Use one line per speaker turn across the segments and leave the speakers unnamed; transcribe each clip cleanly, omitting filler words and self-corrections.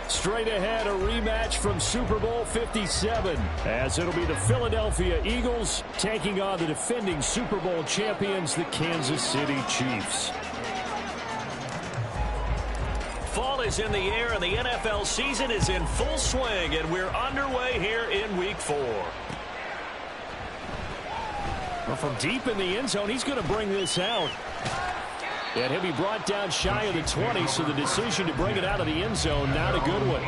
Straight ahead, a rematch from Super Bowl 57, as it'll be the Philadelphia Eagles taking on the defending Super Bowl champions, the Kansas City Chiefs.
Fall is in the air, and the NFL season is in full swing, and we're underway here in Week 4.
Well, from deep in the end zone, he's going to bring this out. And he'll be brought down shy of the 20, so the decision to bring it out of the end zone, not a good one.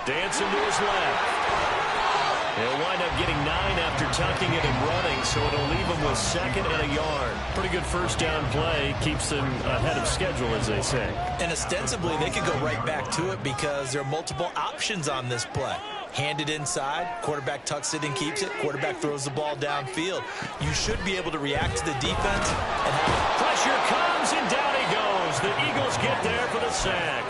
Dancing to his left. He'll wind up getting 9 after tucking it and running, so it'll leave him with 2nd and a yard.
Pretty good first down play. Keeps them ahead of schedule, as they say.
And ostensibly, they could go right back to it because there are multiple options on this play. Handed inside, quarterback tucks it and keeps it, quarterback throws the ball downfield. You should be able to react to the defense and have
pressure comes, and down he goes. The Eagles get there for the sack.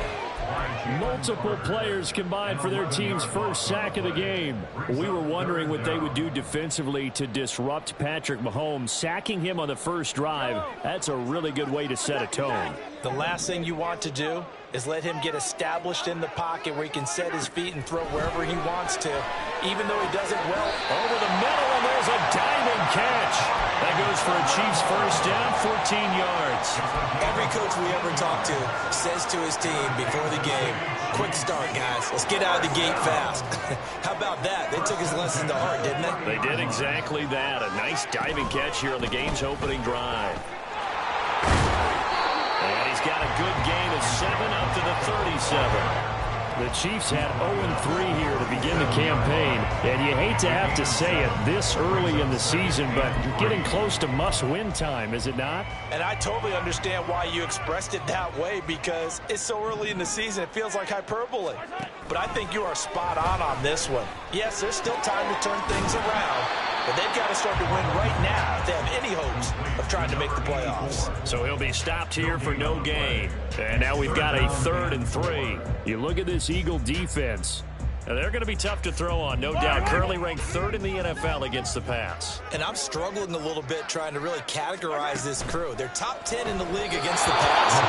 Multiple players combined for their team's first sack of the game. We were wondering what they would do defensively to disrupt Patrick Mahomes. Sacking him on the first drive, that's a really good way to set a tone.
The last thing you want to do is let him get established in the pocket where he can set his feet and throw wherever he wants to, even though he does it well.
Over the middle, and there's a diving catch. That goes for a Chiefs first down, 14 yards.
Every coach we ever talk to says to his team before the game, quick start, guys. Let's get out of the gate fast. How about that? They took his lesson to heart, didn't they?
They did exactly that. A nice diving catch here on the game's opening drive. And he's got a good gain of 7 up to the 37.
The Chiefs had 0-3 here to begin the campaign, and you hate to have to say it this early in the season, but you're getting close to must-win time, is it not?
And I totally understand why you expressed it that way, because it's so early in the season, it feels like hyperbole. But I think you are spot on this one. Yes, there's still time to turn things around, but they've got to start to win right now if they have any hopes of trying to make the playoffs.
So he'll be stopped here for no gain. And now we've got a 3rd and 3.
You look at this Eagle defense.
Now they're going to be tough to throw on, no doubt. Currently ranked 3rd in the NFL against the pass.
And I'm struggling a little bit trying to really categorize this crew. They're top 10 in the league against the pass,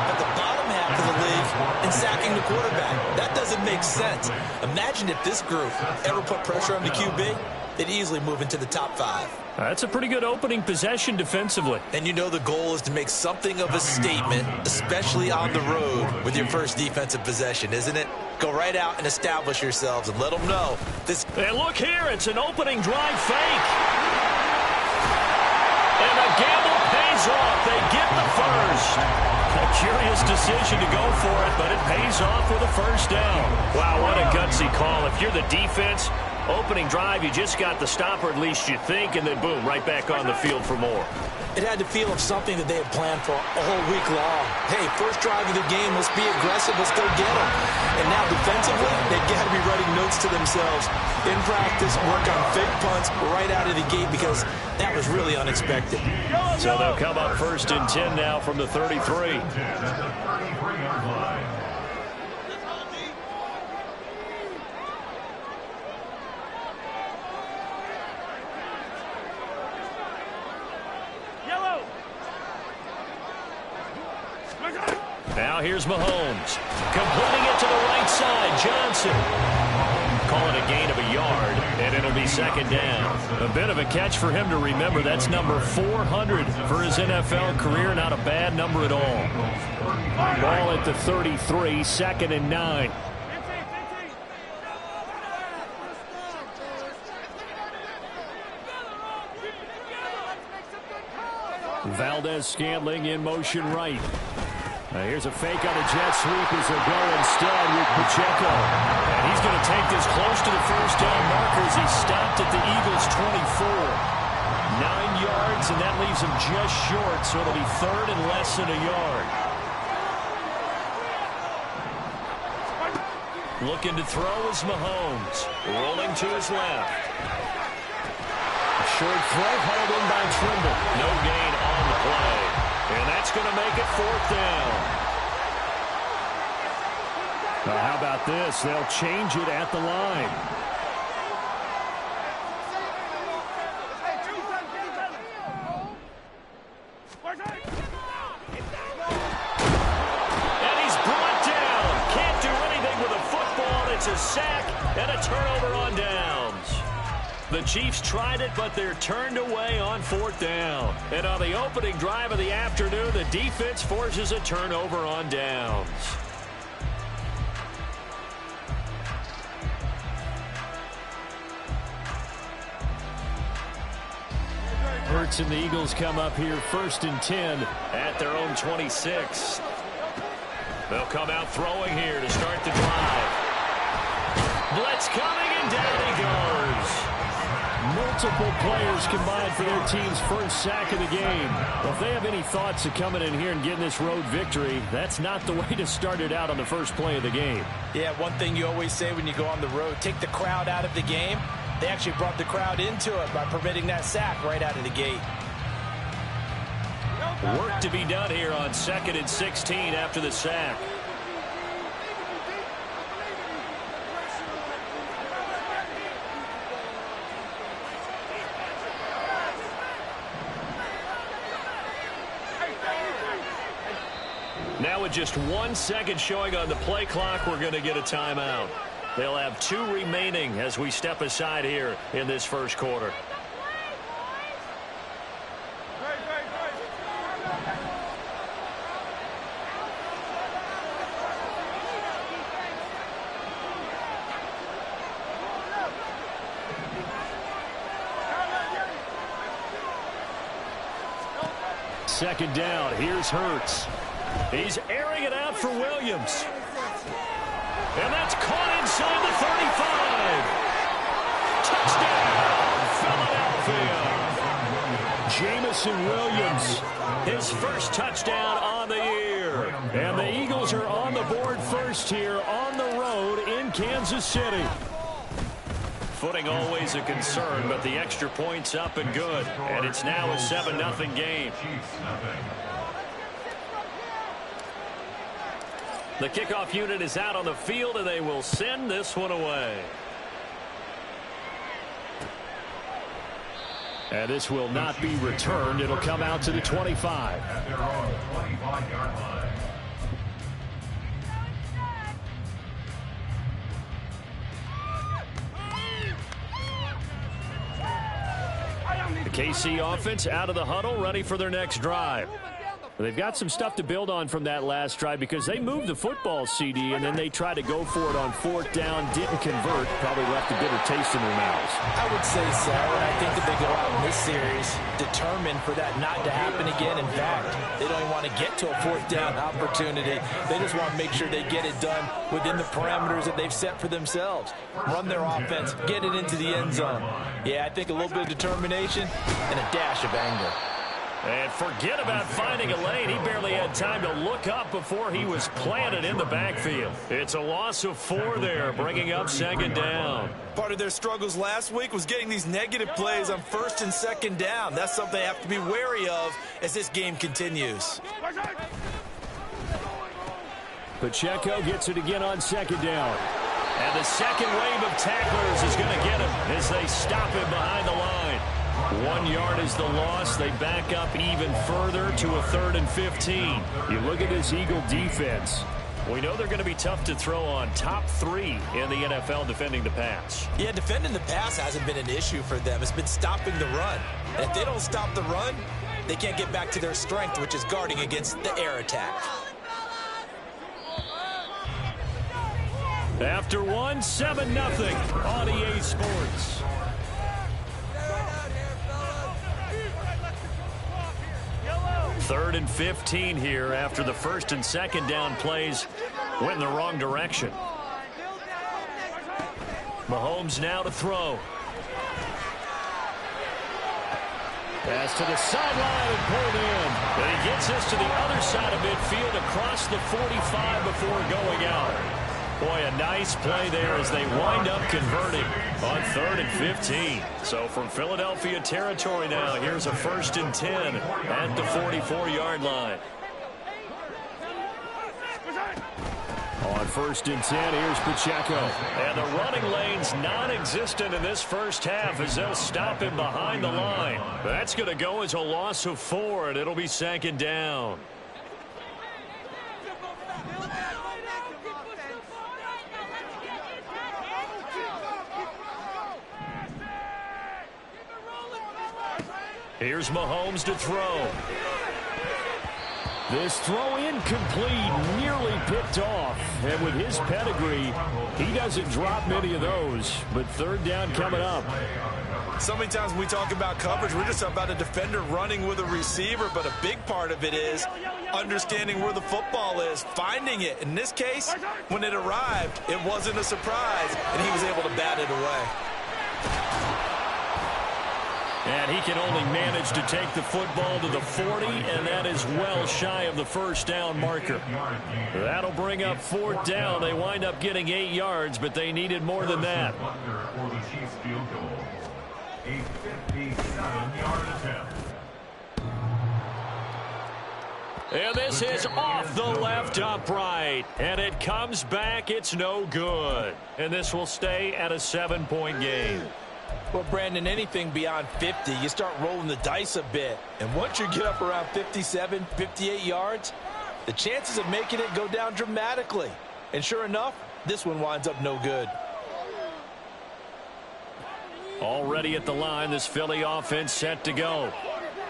but the bottom half of the league in sacking the quarterback. That doesn't make sense. Imagine if this group ever put pressure on the QB. They'd easily move into the top 5.
That's a pretty good opening possession defensively.
And you know the goal is to make something of a statement, especially on the road with your first defensive possession, isn't it? Go right out and establish yourselves and let them know this.
And look here, it's an opening drive fake. And the gamble pays off. They get the first. A curious decision to go for it, but it pays off with a first down. Wow, what a gutsy call. If you're the defense, opening drive, you just got the stop, or at least you think, and then boom, right back on the field for more.
It had the feel of something that they had planned for a whole week long. Hey, first drive of the game, let's be aggressive, let's go get them. And now defensively, they've got to be writing notes to themselves. In practice, work on fake punts right out of the gate because that was really unexpected.
So they'll come up 1st and 10 now from the 33. Now here's Mahomes. Completing it to the right side. Johnson. Call it a gain of a yard, and it'll be 2nd down.
A bit of a catch for him to remember. That's number 400 for his NFL career. Not a bad number at all. Ball at the 33, 2nd and 9. Valdez-Scantling in motion right. Here's a fake on a jet sweep as they'll go instead with Pacheco. And he's going to take this close to the first down marker as he stopped at the Eagles' 24. 9 yards yards, and that leaves him just short, so it'll be third and less than a yard. Looking to throw is Mahomes. Rolling to his left. Short throw hauled in by Trimble. No gain on the play. And that's going to make it fourth down. Now, how about this? They'll change it at the line. And he's brought down. Can't do anything with a football. It's a sack and a turnover on downs. The Chiefs tried it, but they're turned away on fourth down. And on the opening drive of the afternoon, the defense forces a turnover on downs. Hurts and the Eagles come up here 1st and 10 at their own 26. They'll come out throwing here to start the drive. Blitz coming, and down he goes. Multiple players combined for their team's first sack of the game. Well, if they have any thoughts of coming in here and getting this road victory, that's not the way to start it out on the first play of the game.
Yeah, one thing you always say when you go on the road, take the crowd out of the game. They actually brought the crowd into it by permitting that sack right out of the gate.
Work to be done here on 2nd and 16 after the sack. Now with just 1 second showing on the play clock, we're going to get a timeout. They'll have 2 remaining as we step aside here in this first quarter. Second down. Here's Hurts. He's airing it out for Williams. And that's caught inside the 35. Touchdown, Philadelphia. Jamison Williams, his first touchdown on the year. And the Eagles are on the board first here on the road in Kansas City. Footing always a concern, but the extra point's up and good. And it's now a 7-0 game. The kickoff unit is out on the field, and they will send this one away. And this will not be returned. It'll come out to the 25.
At their own 25-yard line.
The KC offense out of the huddle, ready for their next drive. They've got some stuff to build on from that last drive because they moved the football, CD, and then they tried to go for it on 4th down, didn't convert, probably left a bitter taste in their mouths.
I would say so, and I think that they go out in this series determined for that not to happen again. In fact, they don't even want to get to a 4th down opportunity. They just want to make sure they get it done within the parameters that they've set for themselves. Run their offense, get it into the end zone. Yeah, I think a little bit of determination and a dash of anger.
And forget about finding a lane. He barely had time to look up before he was planted in the backfield. It's a loss of 4 there, bringing up 2nd down.
Part of their struggles last week was getting these negative plays on 1st and 2nd down. That's something they have to be wary of as this game continues.
Pacheco gets it again on 2nd down. And the second wave of tacklers is going to get him as they stop him behind the line. 1 yard is the loss. They back up even further to a 3rd and 15. You look at this Eagle defense. We know they're going to be tough to throw on. Top 3 in the NFL defending the pass.
Yeah, defending the pass hasn't been an issue for them. It's been stopping the run. And if they don't stop the run, they can't get back to their strength, which is guarding against the air attack.
After 1, 7-0 on EA Sports. Third and 15 here after the 1st and 2nd down plays went in the wrong direction. Mahomes now to throw. Pass to the sideline and pulled in. And he gets this to the other side of midfield across the 45 before going out. Boy, a nice play there as they wind up converting on 3rd and 15. So from Philadelphia territory now, here's a 1st and 10 at the 44-yard line. On 1st and 10, here's Pacheco. And the running lane's non-existent in this first half as they'll stop him behind the line. That's going to go as a loss of 4, and it'll be 2nd down. Here's Mahomes to throw. This throw incomplete, nearly picked off. And with his pedigree, he doesn't drop many of those. But 3rd down coming up.
So many times when we talk about coverage, we're just about a defender running with a receiver, but a big part of it is understanding where the football is, finding it. In this case, when it arrived, it wasn't a surprise, and he was able to bat it away.
And he can only manage to take the football to the 40, and that is well shy of the 1st down marker. That'll bring up 4th down. They wind up getting 8 yards, but they needed more than that.
For the Chiefs field goal. A 57-yard attempt.
And this is off the left upright. And it comes back. It's no good. And this will stay at a 7-point game.
Well, Brandon, anything beyond 50, you start rolling the dice a bit. And once you get up around 57, 58 yards, the chances of making it go down dramatically. And sure enough, this one winds up no good.
Already at the line, this Philly offense set to go.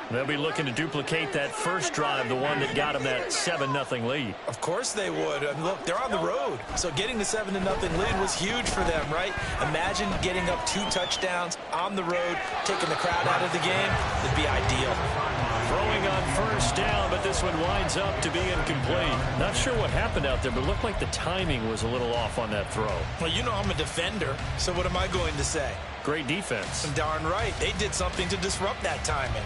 They'll be looking to duplicate that first drive, the one that got them that 7-0 lead.
Of course they would. And look, they're on the road. So getting the 7-0 lead was huge for them, right? Imagine getting up 2 touchdowns on the road, taking the crowd out of the game. It'd be ideal.
Throwing on 1st down, but this one winds up to be incomplete. Not sure what happened out there, but it looked like the timing was a little off on that throw.
Well, you know I'm a defender, so what am I going to say?
Great defense.
Darn right. They did something to disrupt that timing.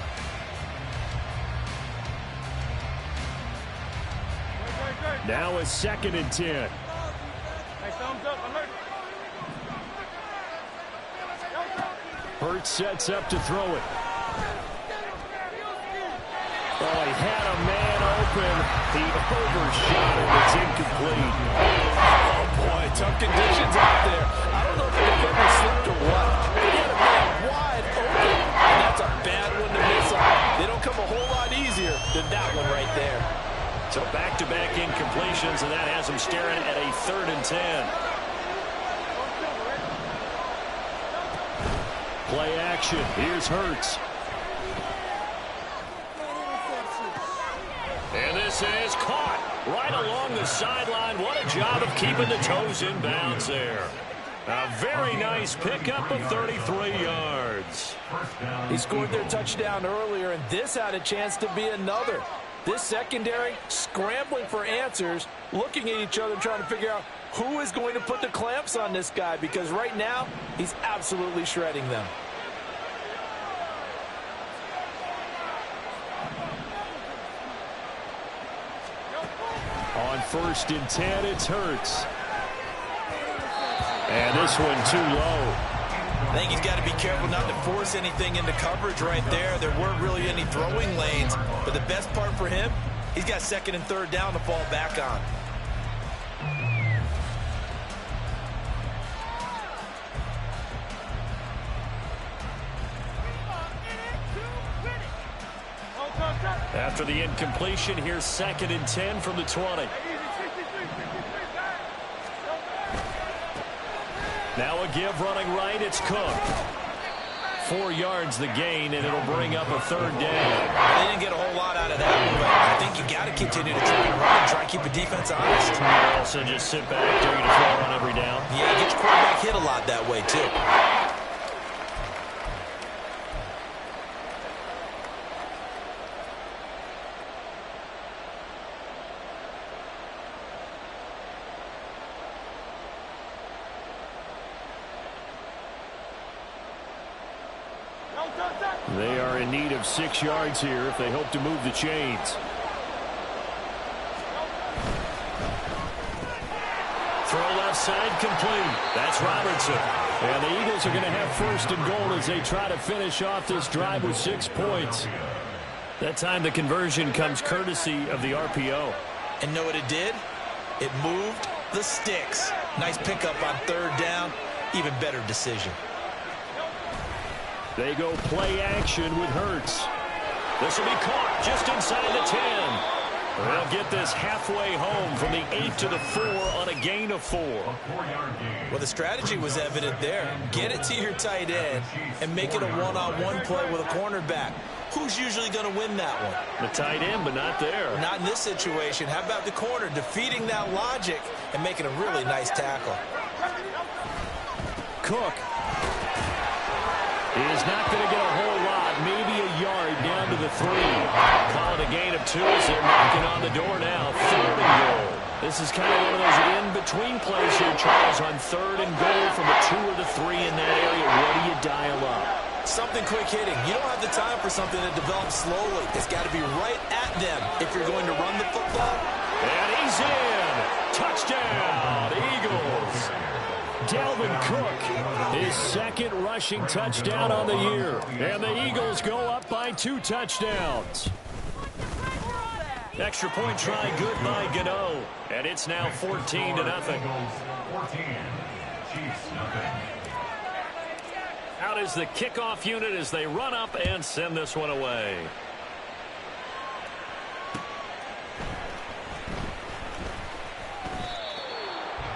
Now a 2nd and 10. Hurts sets up to throw it. Oh, he had a man open. He overshot it. It's incomplete.
Oh, boy, tough conditions out there. I don't know if the equipment slipped or what. He had a man wide open, and that's a bad one to miss on. They don't come a whole lot easier than that one right there.
So back-to-back incompletions, and that has him staring at a 3rd and 10. Play action. Here's Hurts. And this is caught right along the sideline. What a job of keeping the toes in bounds there. A very nice pickup of 33 yards.
He scored their touchdown earlier, and this had a chance to be another. This secondary scrambling for answers, looking at each other, trying to figure out who is going to put the clamps on this guy, because right now he's absolutely shredding them.
On 1st and 10, it's Hurts. And this one too low.
I think he's got to be careful not to force anything into coverage right there. There weren't really any throwing lanes, but the best part for him, he's got 2nd and 3rd down to fall back on.
After the incompletion, here's 2nd and 10 from the 20. Now a give running right, it's Cook. 4 yards the gain, and it'll bring up a 3rd down.
They didn't get a whole lot out of that one, but I think you got to continue to try and run and try and keep the defense honest.
You also just sit back, dare you to throw on every down.
Yeah, get your quarterback hit a lot that way, too.
They are in need of 6 yards here if they hope to move the chains. Throw left side complete. That's Robertson. And the Eagles are going to have first and goal as they try to finish off this drive with 6 points. That time the conversion comes courtesy of the RPO.
And know what it did? It moved the sticks. Nice pickup on 3rd down. Even better decision.
They go play action with Hurts. This will be caught just inside the 10. They'll get this halfway home from the 8 to the 4 on a gain of 4.
Well, the strategy was evident there. Get it to your tight end and make it a one-on-one play with a cornerback. Who's usually going to win that one?
The tight end, but not there.
Not in this situation. How about the corner defeating that logic and making a really nice tackle?
Cook is not going to get a whole lot, maybe a yard down to the 3. Call it a gain of 2 as they're knocking on the door now. 3rd and goal. This is kind of one of those in-between plays here, Charles, on 3rd and goal from the 2 or the 3 in that area. What do you dial up?
Something quick hitting. You don't have the time for something that develops slowly. It's got to be right at them if you're going to run the football.
And he's in. Touchdown, Eagles. Dalvin Cook, his 2nd rushing touchdown on the year. And the Eagles go up by 2 touchdowns. Extra point try good by Gano. And it's now 14-0.
14, Chiefs nothing.
Out is the kickoff unit as they run up and send this one away.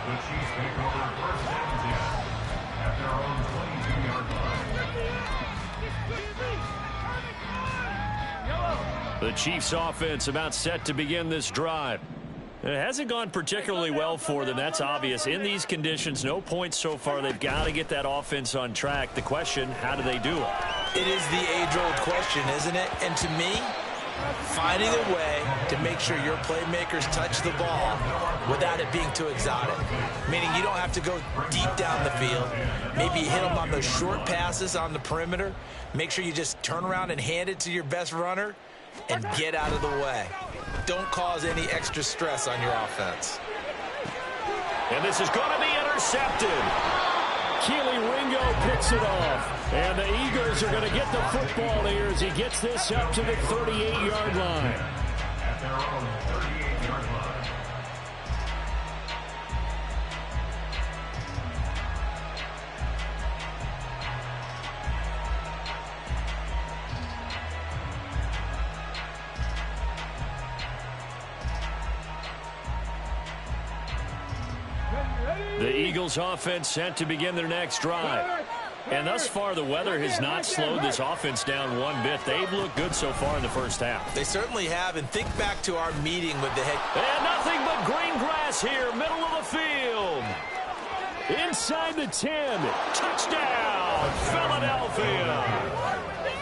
The Chiefs take over 1st and 10 at their own 22-yard line.
The Chiefs offense about set to begin this drive. It hasn't gone particularly well for them. That's obvious. In these conditions, no points so far. They've got to get that offense on track. The question, how do they do it?
It is the age-old question, isn't it? And to me, finding a way to make sure your playmakers touch the ball without it being too exotic. Meaning you don't have to go deep down the field. Maybe you hit them on those short passes on the perimeter. Make sure you just turn around and hand it to your best runner and get out of the way. Don't cause any extra stress on your offense.
And this is going to be intercepted. Keely Ringo picks it off. And the Eagles are going to get the football here as he gets this up to the 38-yard line.
At their own 38-yard line.
The Eagles offense set to begin their next drive. And thus far, the weather has not slowed this offense down one bit. They've looked good so far in the first half.
They certainly have. And think back to our meeting with the head.
And nothing but green grass here, middle of the field. Inside the 10. Touchdown, Philadelphia.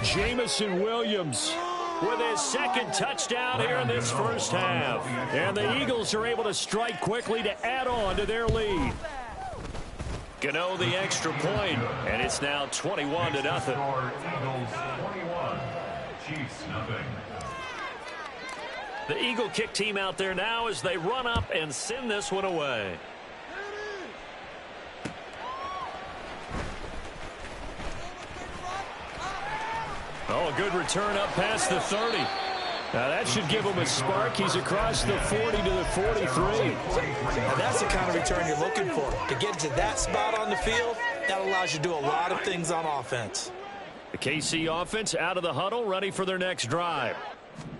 Jamison Williams with his 2nd touchdown here in this first half. And the Eagles are able to strike quickly to add on to their lead. Gano the extra point, and it's now 21-0.
Eagles 21, Chiefs nothing.
The Eagle kick team out there now as they run up and send this one away. Oh, a good return up past the 30. Now that should give him a spark. He's across the 40 to the 43.
Now that's the kind of return you're looking for. To get to that spot on the field, that allows you to do a lot of things on offense.
The KC offense out of the huddle, ready for their next drive.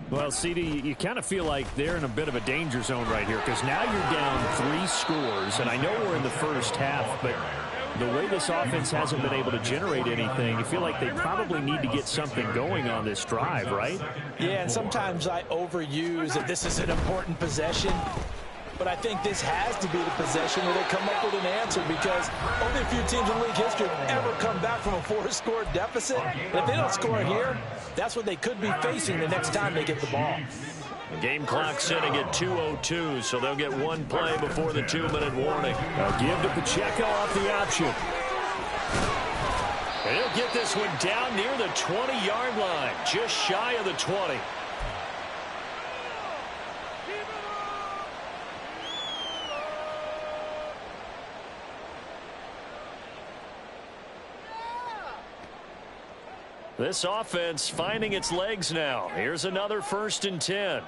Well, CD, you kind of feel like they're in a bit of a danger zone right here because now you're down 3 scores, and I know we're in the first half, but the way this offense hasn't been able to generate anything, you feel like they probably need to get something going on this drive, right?
Yeah, and sometimes I overuse that this is an important possession. But I think this has to be the possession where they come up with an answer because only a few teams in league history have ever come back from a 4-score deficit. And if they don't score here, that's what they could be facing the next time they get the ball.
The game clock sitting at 2:02, so they'll get one play before the 2-minute warning. Give to Pacheco off the option. And he'll get this one down near the 20-yard line, just shy of the 20. This offense finding its legs now. Here's another 1st and 10.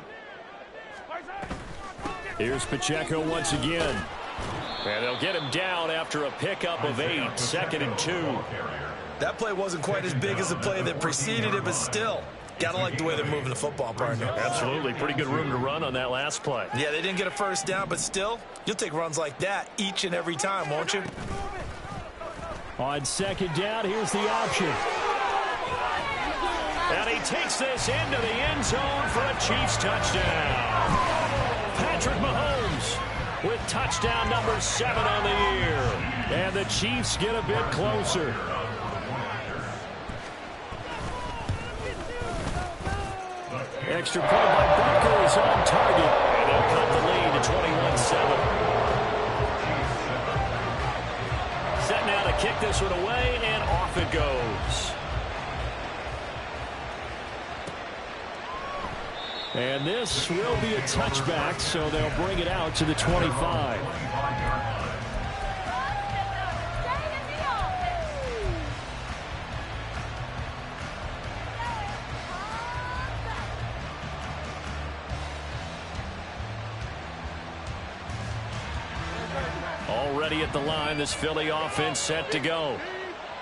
Here's Pacheco once again. And they'll get him down after a pickup of 8, 2nd and 2.
That play wasn't quite as big as the play that preceded it, but still, gotta like the way they're moving the football, partner.
Absolutely. Pretty good room to run on that last play.
Yeah, they didn't get a 1st down, but still, you'll take runs like that each and every time, won't you?
On 2nd down, here's the option. And he takes this into the end zone for a Chiefs touchdown. Patrick Mahomes with touchdown number 7 on the year. And the Chiefs get a bit closer. Extra point by Barker is on target. And they'll cut the lead to 21-7. Set now to kick this one away, and off it goes. And this will be a touchback, so they'll bring it out to the 25. Already at the line, this Philly offense set to go.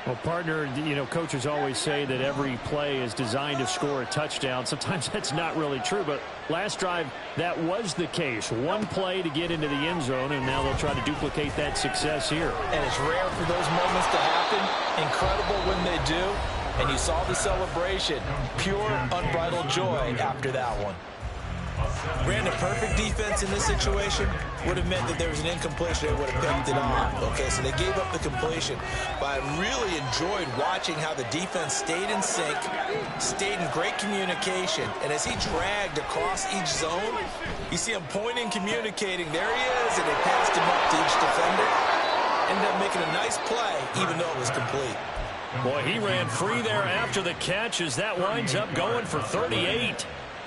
Well, partner, you know, coaches always say that every play is designed to score a touchdown. Sometimes that's not really true, but last drive, that was the case. One play to get into the end zone, and now they'll try to duplicate that success here.
And it's rare for those moments to happen. Incredible when they do. And you saw the celebration. Pure, unbridled joy after that one. Brandon, perfect defense in this situation would have meant that there was an incompletion. They would have picked it off. Okay, so they gave up the completion. But I really enjoyed watching how the defense stayed in sync, stayed in great communication. And as he dragged across each zone, you see him pointing, communicating. There he is, and they passed him up to each defender. Ended up making a nice play, even though it was complete.
Boy, he ran free there after the catch as that winds up going for 38.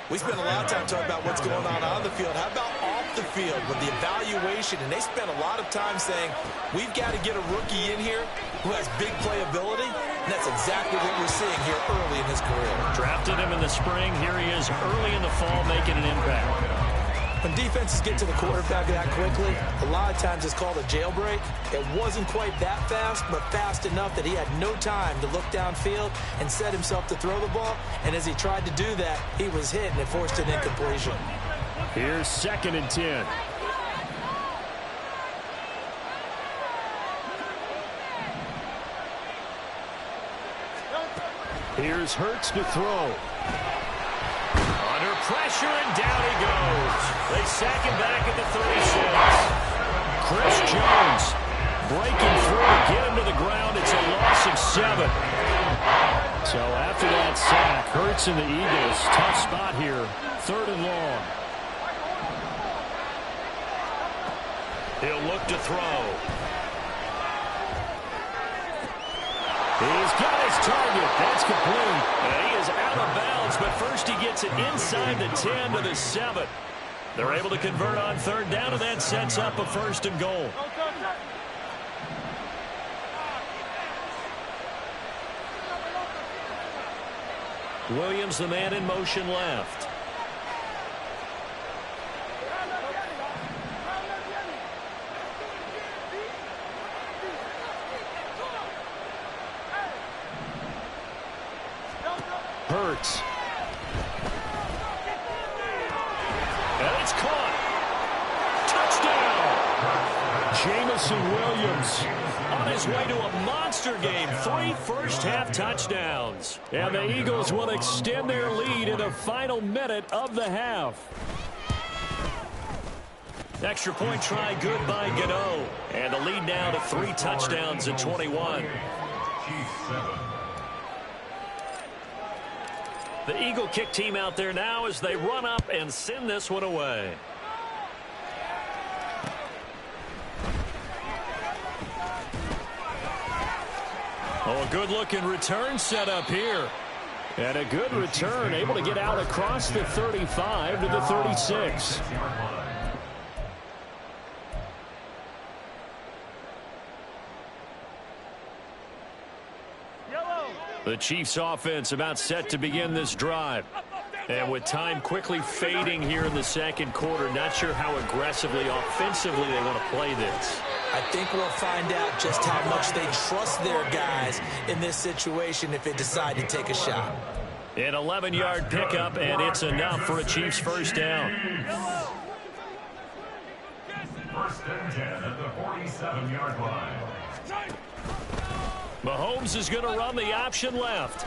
We spent a lot of time talking about what's going on the field. How about off the field with the evaluation? And they spent a lot of time saying, we've got to get a rookie in here who has big playability. And that's exactly what we're seeing here early in his career.
Drafted him in the spring. Here he is early in the fall making an impact.
When defenses get to the quarterback that quickly, a lot of times it's called a jailbreak. It wasn't quite that fast, but fast enough that he had no time to look downfield and set himself to throw the ball. And as he tried to do that, he was hit, and it forced an incompletion.
Here's 2nd and 10. Here's Hurts to throw. Under pressure, and down he goes. They sack him back at the 36. Chris Jones breaking through to get him to the ground. It's a loss of 7. So after that sack, Hurts and the Eagles, tough spot here. 3rd and long. He'll look to throw. He's got his target. That's complete. And he is out of bounds, but first he gets it inside the 10 to the 7. They're able to convert on 3rd down, and that sets up a 1st and goal. Williams, the man in motion left. Hurts. And it's caught. Touchdown. Jameson Williams on his way to a monster game. 3 first-half touchdowns. And the Eagles will extend their lead in the final minute of the half. Extra point try good by Gano. And the lead now to 3 touchdowns at 21. The Eagle kick team out there now as they run up and send this one away. Oh, a good-looking return set up here. And a good return, able to get out across the 35 to the 36. The Chiefs offense about set to begin this drive. And with time quickly fading here in the second quarter, not sure how aggressively, offensively they want to play this.
I think we'll find out just how much they trust their guys in this situation if they decide to take a shot.
An 11-yard pickup, and it's enough for a Chiefs first down.
First and 10 at the 47-yard line.
Mahomes is going to run the option left.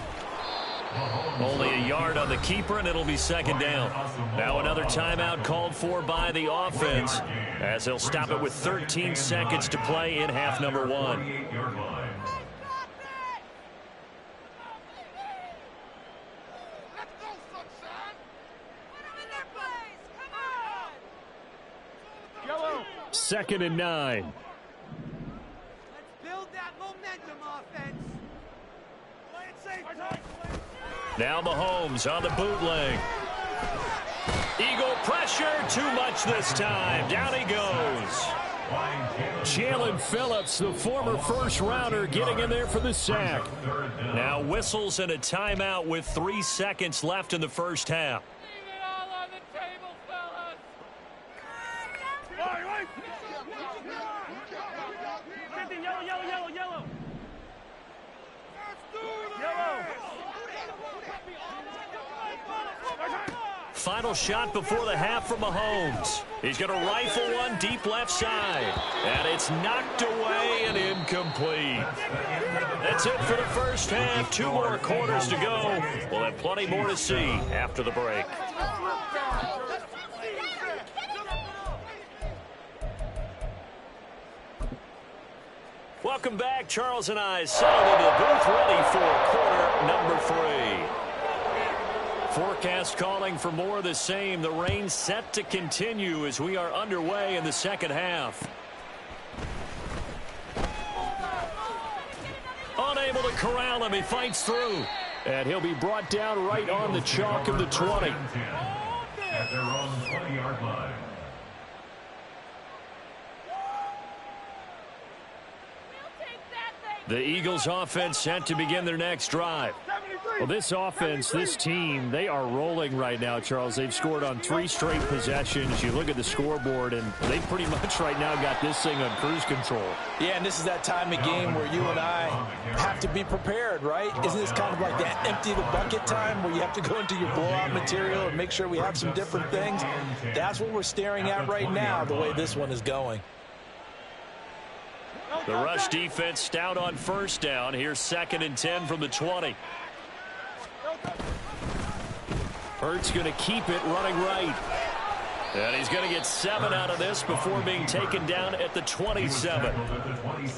Only a yard on the keeper, and it'll be second down. Now another timeout called for by the offense, as they'll stop it with 13 seconds to play in half number one. Second and 9.
Let's build that momentum, offense. Play it safe.
Now Mahomes on the bootleg. Eagle pressure, too much this time. Down he goes. Jalen Phillips, the former first-rounder, getting in there for the sack. Now whistles and a timeout with 3 seconds left in the first half.
Leave it all on the table, fellas. Yellow.
Final shot before the half from Mahomes. He's going to rifle one deep left side. And it's knocked away and incomplete. That's it for the first half. 2 more quarters to go. We'll have plenty more to see after the break. Welcome back. Charles and I settled into the booth, ready for quarter number 3. Forecast calling for more of the same. The rain set to continue as we are underway in the second half. Unable to corral him. He fights through. And he'll be brought down right on the chalk of the 20.
At their own 20-yard line.
The Eagles offense set to begin their next drive. Well, this offense, this team, they are rolling right now, Charles. They've scored on 3 straight possessions. You look at the scoreboard, and they pretty much right now got this thing on cruise control.
Yeah, and this is that time of game where you and I have to be prepared, right? Isn't this kind of like that empty the bucket time where you have to go into your blowout material and make sure we have some different things? That's what we're staring at right now, the way this one is going.
The rush defense stout on first down. Here's second and 10 from the 20. Hurts going to keep it running right. And he's going to get 7 out of this before being taken down at the 27.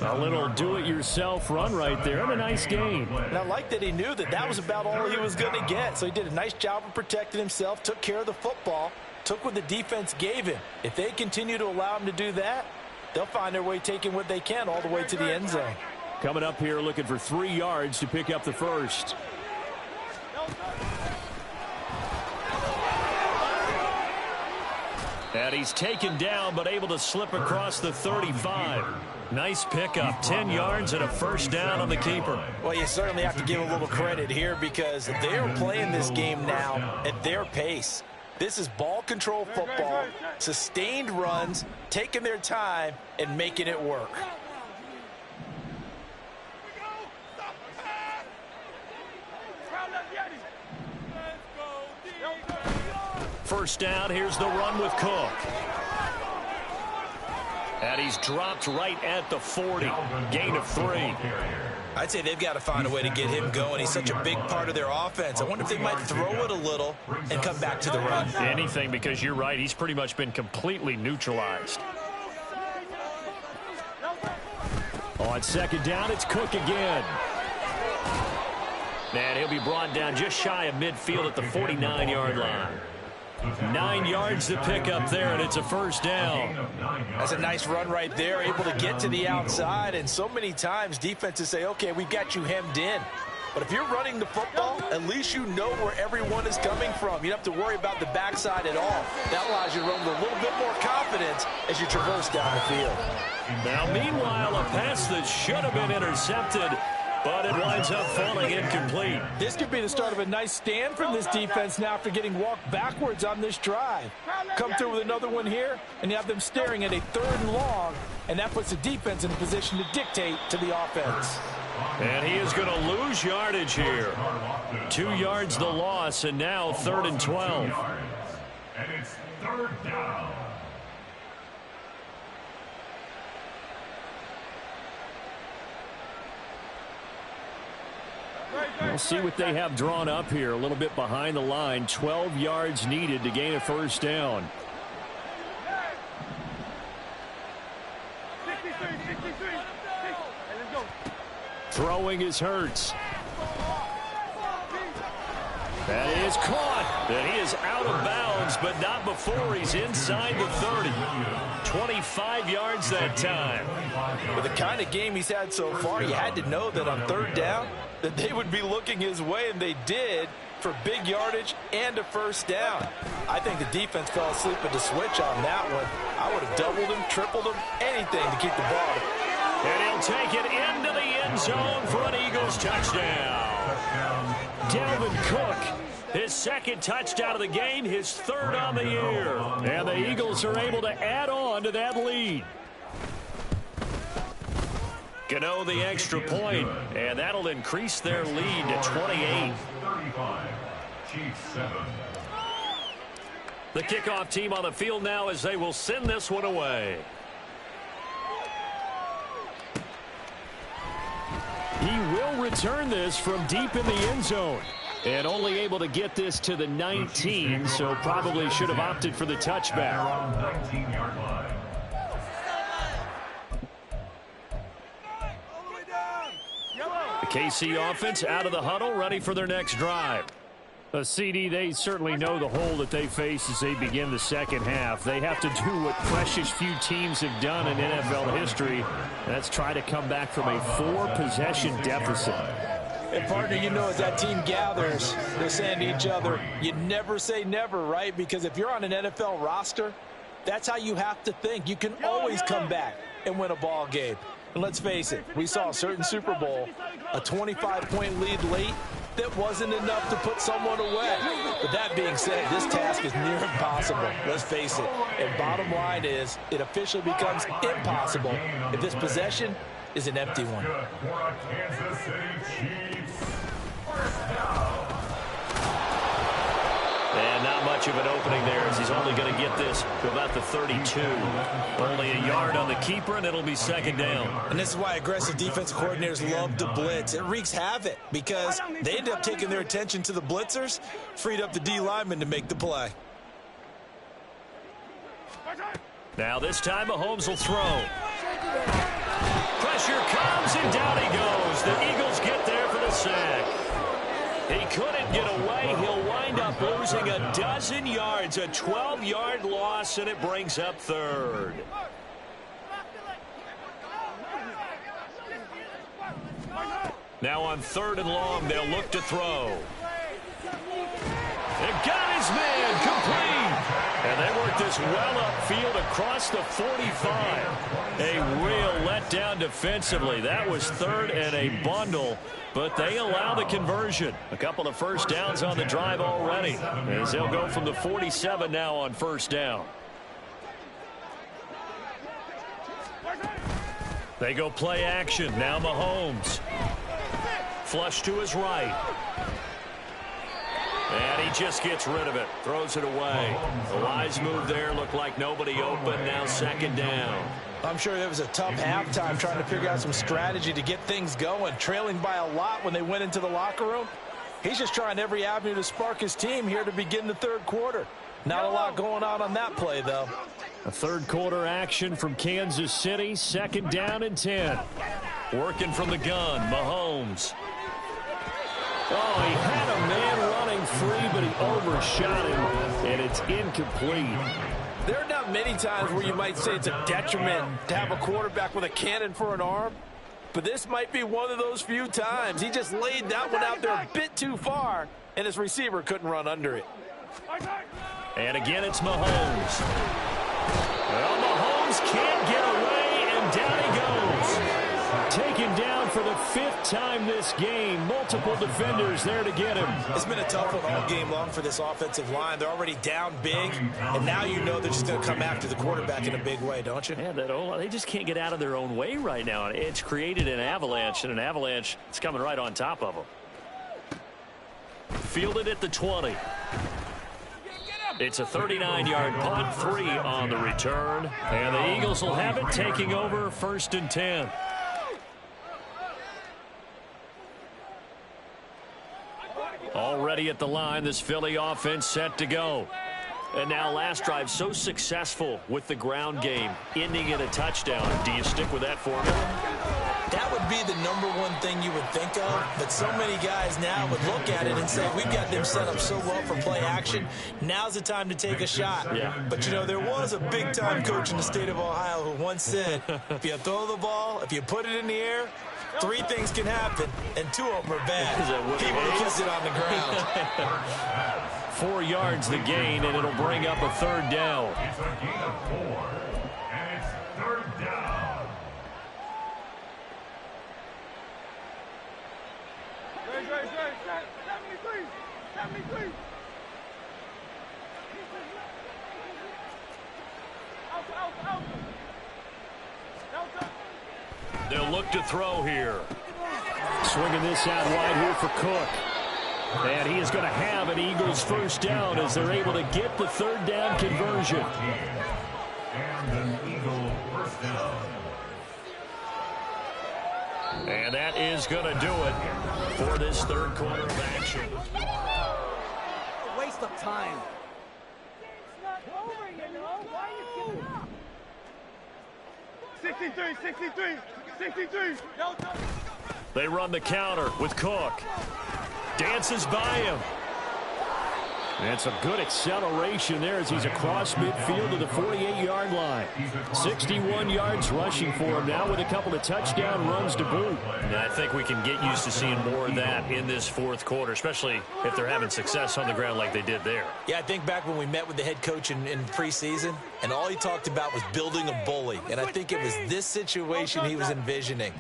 A little do-it-yourself run right there, and a nice gain.
And I like that he knew that that was about all he was going to get. So he did a nice job of protecting himself, took care of the football, took what the defense gave him. If they continue to allow him to do that, they'll find their way taking what they can all the way to the end zone.
Coming up here looking for 3 yards to pick up the first. And he's taken down but able to slip across the 35. Nice pickup, 10 yards and a first down on the keeper.
Well, you certainly have to give a little credit here because they're playing this game now at their pace. This is ball control football, sustained runs, taking their time and making it work.
First down, here's the run with Cook. And he's dropped right at the 40. Gain of 3.
I'd say they've got to find a way to get him going. He's such a big part of their offense. I wonder if they might throw it a little and come back to the run.
Anything, because you're right. He's pretty much been completely neutralized. On second down, it's Cook again. And he'll be brought down just shy of midfield at the 49-yard line. 9 yards to pick up there, and it's a first down.
That's a nice run right there, able to get to the outside. And so many times defenses say, okay, we've got you hemmed in. But if you're running the football, at least you know where everyone is coming from. You don't have to worry about the backside at all. That allows you to run with a little bit more confidence as you traverse down the field.
Now, meanwhile, a pass that should have been intercepted, but it winds up falling incomplete.
This could be the start of a nice stand from this defense now after getting walked backwards on this drive. Come through with another one here, and you have them staring at a 3rd and long, and that puts the defense in a position to dictate to the offense.
And he is going to lose yardage here. 2 yards the loss, and now 3rd and 12.
And it's 3rd down.
We'll see what they have drawn up here. A little bit behind the line. 12 yards needed to gain a first down.
63. Let's go.
Throwing is Hurts. That is caught. And he is out of bounds, but not before he's inside the 30. 25 yards that time.
With the kind of game he's had so far, you had to know that on 3rd down that they would be looking his way, and they did, for big yardage and a first down. I think the defense fell asleep at the switch on that one. I would have doubled him, tripled him, anything to keep the ball.
And he'll take it into the end zone for an Eagles touchdown. Dalvin Cook, his 2nd touchdown of the game, his 3rd on the year. And the Eagles are able to add on to that lead. Gano the extra point, and that'll increase their lead to 28.
35, Chiefs 7.
The kickoff team on the field now as they will send this one away. He will return this from deep in the end zone. And only able to get this to the 19, so probably should have opted for the touchback.
On 19-yard line.
The KC offense out of the huddle, ready for their next drive. CD, they certainly know the hole that they face as they begin the second half. They have to do what precious few teams have done in NFL history, and that's try to come back from a 4-possession deficit.
And, partner, you know, as that team gathers, they're saying to each other, you never say never, right? Because if you're on an NFL roster, that's how you have to think. You can always come back and win a ball game. And let's face it, we saw a certain Super Bowl, a 25-point lead late, that wasn't enough to put someone away. But that being said, this task is near impossible. Let's face it. And bottom line is, it officially becomes impossible if this possession is an empty one.
For a Kansas City Chiefs first down.
And not much of an opening there as he's only going to get this to about the 32. Only a yard on the keeper, and it'll be 2nd down.
And this is why aggressive defensive coordinators love to blitz. It wreaks havoc because they end up taking their attention to the blitzers, freed up the D lineman to make the play.
Now this time Mahomes will throw. Pressure comes, and down he goes. The Eagles get there for the sack. He couldn't get away. He'll wind up losing a dozen yards, a 12-yard loss, and it brings up 3rd. Now on 3rd and long, they'll look to throw. It got his man complete. And they work this well upfield across the 45. A real letdown defensively. That was 3rd and a bundle, but they allow the conversion. A couple of first downs on the drive already, as they'll go from the 47 now on 1st down. They go play action. Now Mahomes. Flush to his right. And he just gets rid of it. Throws it away. The wise move there. Looked like nobody open. Now 2nd down.
I'm sure it was a tough halftime trying to figure out some strategy to get things going. Trailing by a lot when they went into the locker room. He's just trying every avenue to spark his team here to begin the 3rd quarter. Not a lot going on that play, though.
A 3rd quarter action from Kansas City. 2nd down and 10. Working from the gun. Mahomes. Oh, he had a man running free, but he overshot him, and it's incomplete.
There are not many times where you might say it's a detriment to have a quarterback with a cannon for an arm, but this might be one of those few times. He just laid that one out there a bit too far, and his receiver couldn't run under it.
And again, it's Mahomes. Well, Mahomes can't get away, and down he goes. Taken down for the 5th time this game. Multiple defenders there to get him.
It's been a tough one all game long for this offensive line. They're already down big, and now you know they're just going to come after the quarterback in a big way, don't you?
Yeah, they just can't get out of their own way right now. It's created an avalanche, and an avalanche is coming right on top of them. Fielded at the 20. It's a 39-yard punt, 3 on the return. And the Eagles will have it, taking over 1st and 10. Already at the line, this Philly offense set to go. And now last drive so successful with the ground game, ending in a touchdown. Do you stick with that formula?
That would be the #1 thing you would think of, but so many guys now would look at it and say, we've got them set up so well for play action. Now's the time to take a shot.
Yeah.
But, you know, there was a big-time coach in the state of Ohio who once said, if you throw the ball, if you put it in the air, 3 things can happen, and 2 of them are bad. He would have kissed it on the ground.
4 yards the gain, and it'll bring up a 3rd down.
It's a gain of 4, and it's 3rd down.
Great. 73. 73. Out.
They'll look to throw here. Swinging this out wide here for Cook. And he is going to have an Eagles 1st down as they're able to get the 3rd down conversion.
And an Eagle 1st down.
And that is going to do it for this 3rd quarter of action.
A waste of time.
It's not over, you know. Why are you giving up? 63.
They run the counter with Cook. Dances by him. And some good acceleration there as he's across midfield to the 48-yard line. 61 yards rushing for him now with a couple of touchdown runs to boot.
And I think we can get used to seeing more of that in this 4th quarter, especially if they're having success on the ground like they did there.
Yeah, I think back when we met with the head coach in preseason, and all he talked about was building a bully. And I think it was this situation he was envisioning.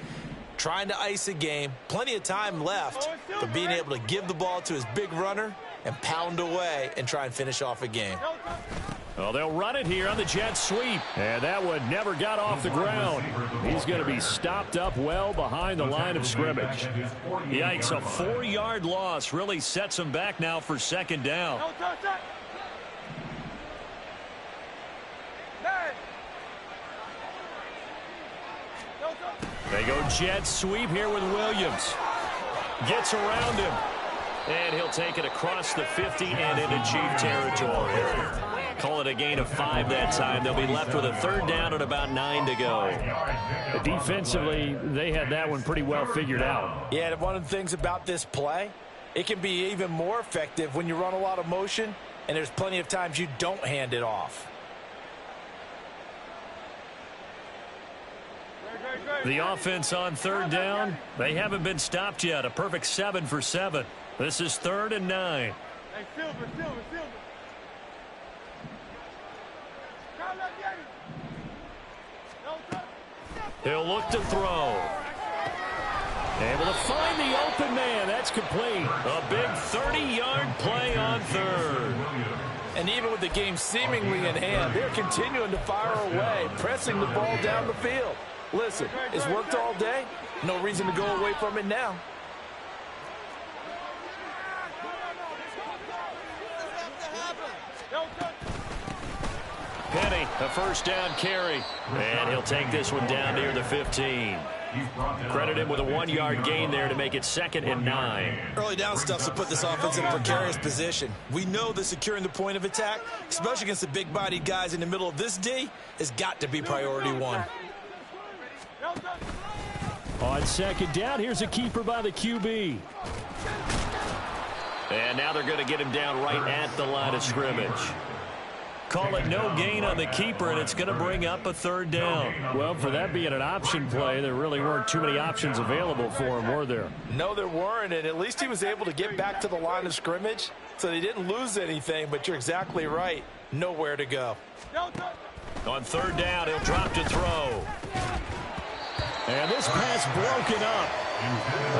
Trying to ice a game, plenty of time left, but being able to give the ball to his big runner and pound away and try and finish off a game.
Well, they'll run it here on the jet sweep. And that one never got off the ground. He's going to be stopped up well behind the line of scrimmage. Yikes, a 4-yard loss really sets him back now for 2nd down. They go jet sweep here with Williams. Gets around him. And he'll take it across the 50 and into Chief territory. Call it a gain of 5 that time. They'll be left with a 3rd down and about 9 to go. Defensively, they had that one pretty well figured out.
Yeah, and one of the things about this play, it can be even more effective when you run a lot of motion, and there's plenty of times you don't hand it off.
The offense on 3rd down, they haven't been stopped yet. A perfect 7 for 7. This is 3rd and 9.
Hey, Silver.
He'll look to throw. Able to find the open man. That's complete. A big 30-yard play on 3rd.
And even with the game seemingly in hand, they're continuing to fire away, pressing the ball down the field. Listen, it's worked all day. No reason to go away from it now.
Penny, a 1st down carry. And he'll take this one down near the 15. Credit him with a 1-yard gain there to make it 2nd and 9.
Early down stuff to put this offense in a precarious position. We know that securing the point of attack, especially against the big-bodied guys in the middle of this D, has got to be priority 1.
On 2nd down, here's a keeper by the QB. And now they're going to get him down right at the line of scrimmage. Call it no gain on the keeper, and it's going to bring up a third down. Well, for that being an option play, there really weren't too many options available for him, were there?
No, there weren't, and at least he was able to get back to the line of scrimmage, so they didn't lose anything, but you're exactly right. Nowhere to go.
On third down, he'll drop to throw. And this pass broken up.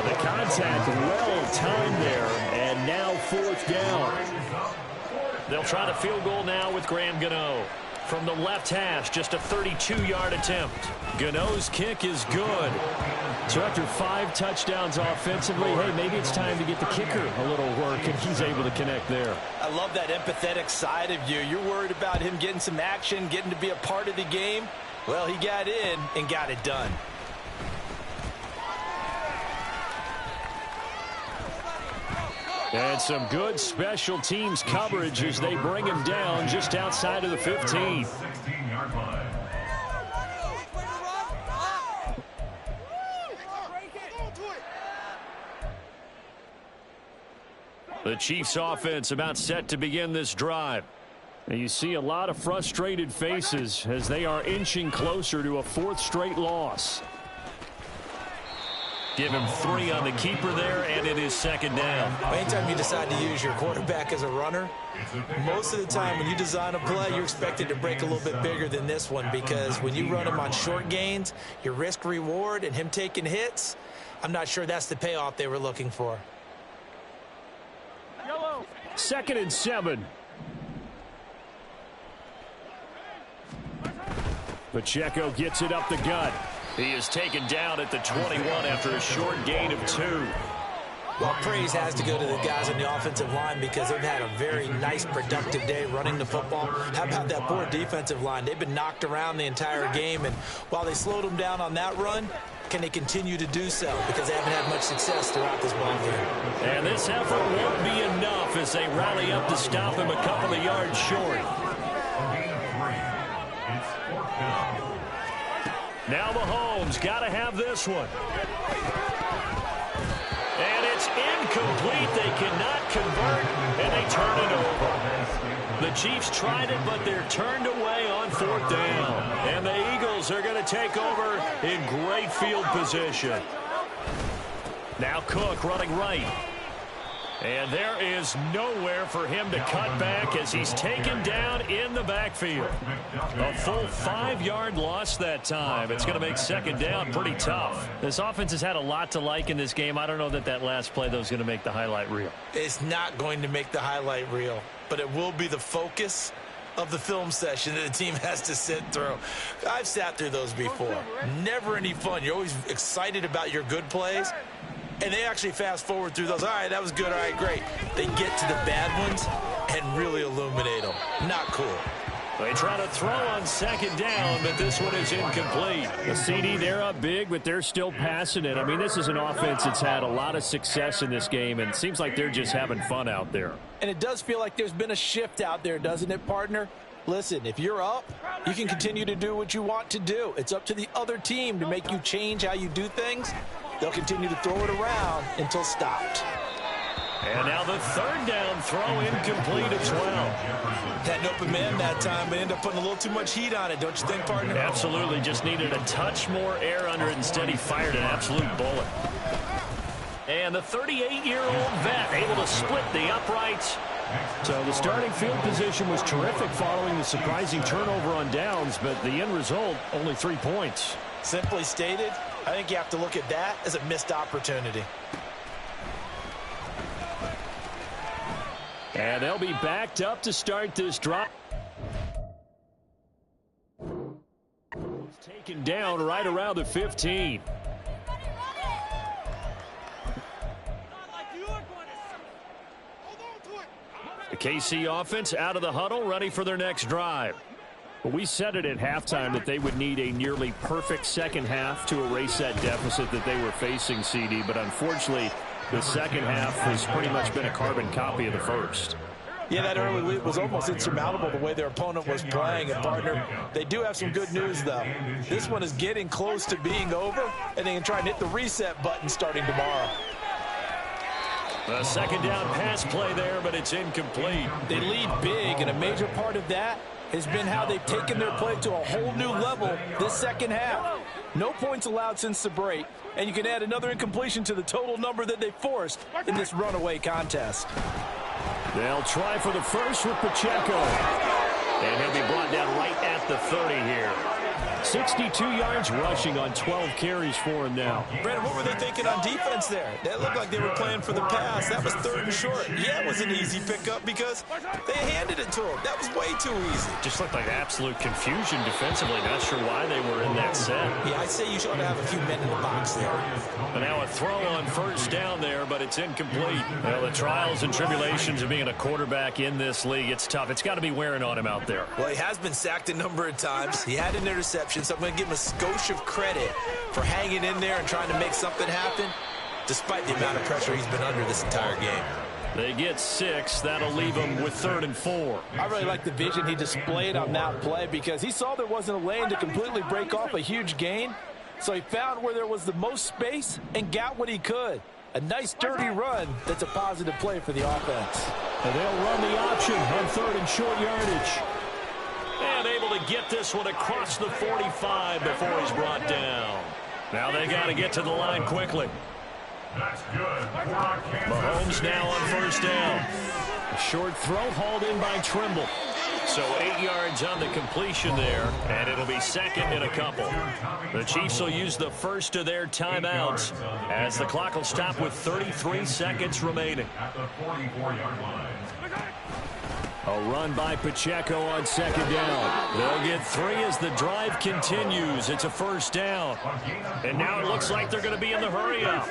The contact well timed there, and now fourth down. They'll try the field goal now with Graham Gano. From the left hash, just a 32-yard attempt. Gano's kick is good. So after 5 touchdowns offensively, hey, maybe it's time to get the kicker a little work, and he's able to connect there.
I love that empathetic side of you. You're worried about him getting some action, getting to be a part of the game. Well, he got in and got it done.
And some good special teams coverage as they bring him down just outside of the 15.
16-yard line.
The Chiefs offense about set to begin this drive. And you see a lot of frustrated faces as they are inching closer to a 4th straight loss. Give him 3 on the keeper there, and it is second down.
Anytime you decide to use your quarterback as a runner, most of the time when you design a play, you're expected to break a little bit bigger than this one, because when you run him on short gains, your risk-reward and him taking hits, I'm not sure that's the payoff they were looking for.
2nd and 7. Pacheco gets it up the gut. He is taken down at the 21 after a short gain of 2.
Well, praise has to go to the guys on the offensive line because they've had a very nice, productive day running the football. How about that poor defensive line? They've been knocked around the entire game, and while they slowed them down on that run, can they continue to do so? Because they haven't had much success throughout this ball game.
And this effort won't be enough as they rally up to stop him a couple of yards short. Now Mahomes got to have this one. And it's incomplete. They cannot convert, and they turn it over. The Chiefs tried it, but they're turned away on 4th down. And the Eagles are going to take over in great field position. Now Cook running right. And there is nowhere for him to cut back as he's taken down in the backfield. A full 5-yard loss that time. It's going to make second down pretty tough. This offense has had a lot to like in this game. I don't know that last play, though, is going to make the highlight reel.
It's not going to make the highlight reel, but it will be the focus of the film session that the team has to sit through. I've sat through those before. Never any fun. You're always excited about your good plays. And they actually fast forward through those. All right, that was good. All right, great. They get to the bad ones and really illuminate them. Not cool.
They try to throw on second down, but this one is incomplete. The CD, they're up big, but they're still passing it. I mean, this is an offense that's had a lot of success in this game, and it seems like they're just having fun out there.
And it does feel like there's been a shift out there, doesn't it, partner? Listen, if you're up, you can continue to do what you want to do. It's up to the other team to make you change how you do things. They'll continue to throw it around until stopped.
And now the 3rd down throw incomplete as well.
Had an open man that time, but ended up putting a little too much heat on it, don't you think, partner?
Absolutely. Just needed a touch more air under it. Instead, he fired an absolute bullet. And the 38-year-old vet able to split the uprights. So the starting field position was terrific following the surprising turnover on downs, but the end result, only 3 points.
Simply stated, I think you have to look at that as a missed opportunity.
And they'll be backed up to start this drive. Taken down right around the 15. The KC offense out of the huddle, ready for their next drive. But we said it at halftime that they would need a nearly perfect second half to erase that deficit that they were facing, CD. But unfortunately, the second half has pretty much been a carbon copy of the first.
Yeah, that early lead was almost insurmountable the way their opponent was playing. And, partner, they do have some good news, though. This one is getting close to being over, and they can try and hit the reset button starting tomorrow.
A second down pass play there, but it's incomplete.
They lead big, and a major part of that has been how they've taken their play to a whole new level this second half. No points allowed since the break, and you can add another incompletion to the total number that they forced in this runaway contest.
They'll try for the first with Pacheco. And he'll be brought down right at the 30 here. 62 yards rushing on 12 carries for him now.
Brandon, what were they thinking on defense there? That looked like they were playing for the pass. That was 3rd and short. Yeah, it was an easy pickup because they handed it to him. That was way too easy.
Just looked like absolute confusion defensively. Not sure why they were in that set.
Yeah, I'd say you should have a few men in the box there.
And now a throw on first down there, but it's incomplete. Well, the trials and tribulations of being a quarterback in this league, it's tough. It's got to be wearing on him out there.
Well, he has been sacked a number of times. He had an interception. So I'm going to give him a skosh of credit for hanging in there and trying to make something happen, despite the amount of pressure he's been under this entire game.
They get 6. That'll leave them with 3rd and 4.
I really like the vision he displayed on that play because he saw there wasn't a lane to completely break off a huge gain. So he found where there was the most space and got what he could. A nice, dirty run that's a positive play for the offense.
And they'll run the option on 3rd and short yardage. And able to get this one across the 45 before he's brought down. Now they got to get to the line quickly.
That's good.
Mahomes now on first down. A short throw hauled in by Trimble. So 8 yards on the completion there, and it'll be 2nd and a couple. The Chiefs will use the first of their timeouts as the clock will stop with 33 seconds remaining.
At the 44-yard line.
A run by Pacheco on 2nd down. They'll get 3 as the drive continues. It's a first down. And now it looks like they're going to be in the hurry-up.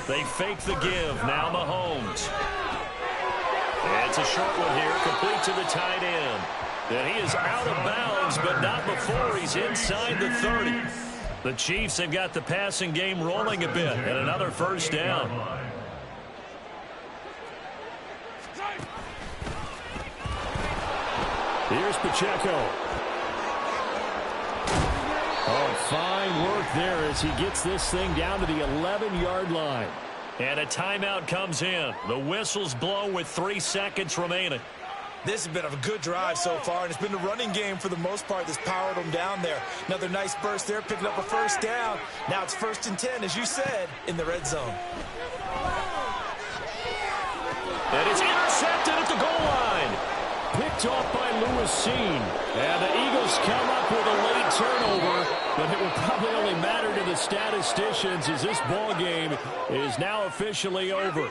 They fake the give. Now Mahomes. It's a short one here, complete to the tight end. And he is out of bounds, but not before he's inside the 30. The Chiefs have got the passing game rolling a bit, and another first down. Here's Pacheco. Oh, fine work there as he gets this thing down to the 11-yard line. And a timeout comes in. The whistles blow with 3 seconds remaining.
This has been a good drive so far, and it's been the running game for the most part that's powered them down there. Another nice burst there, picking up a first down. Now it's 1st and 10, as you said, in the red zone.
And it's intercepted at the goal line. Picked off by Lewis Cine. And the Eagles come up with a late turnover, but it will probably only matter to the statisticians as this ball game is now officially over.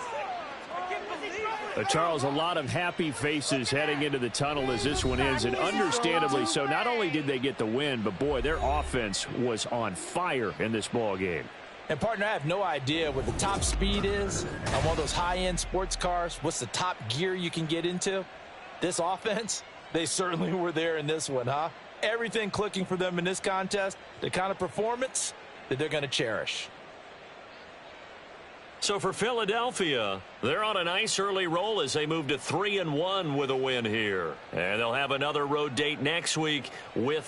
Charles, a lot of happy faces heading into the tunnel as this one ends, and understandably so. Not only did they get the win, but boy, their offense was on fire in this ball game.
And, partner, I have no idea what the top speed is on one of those high-end sports cars. What's the top gear you can get into? This offense, they certainly were there in this one, huh? Everything clicking for them in this contest, the kind of performance that they're going to cherish.
So for Philadelphia, they're on a nice early roll as they move to 3-1 with a win here. And they'll have another road date next week with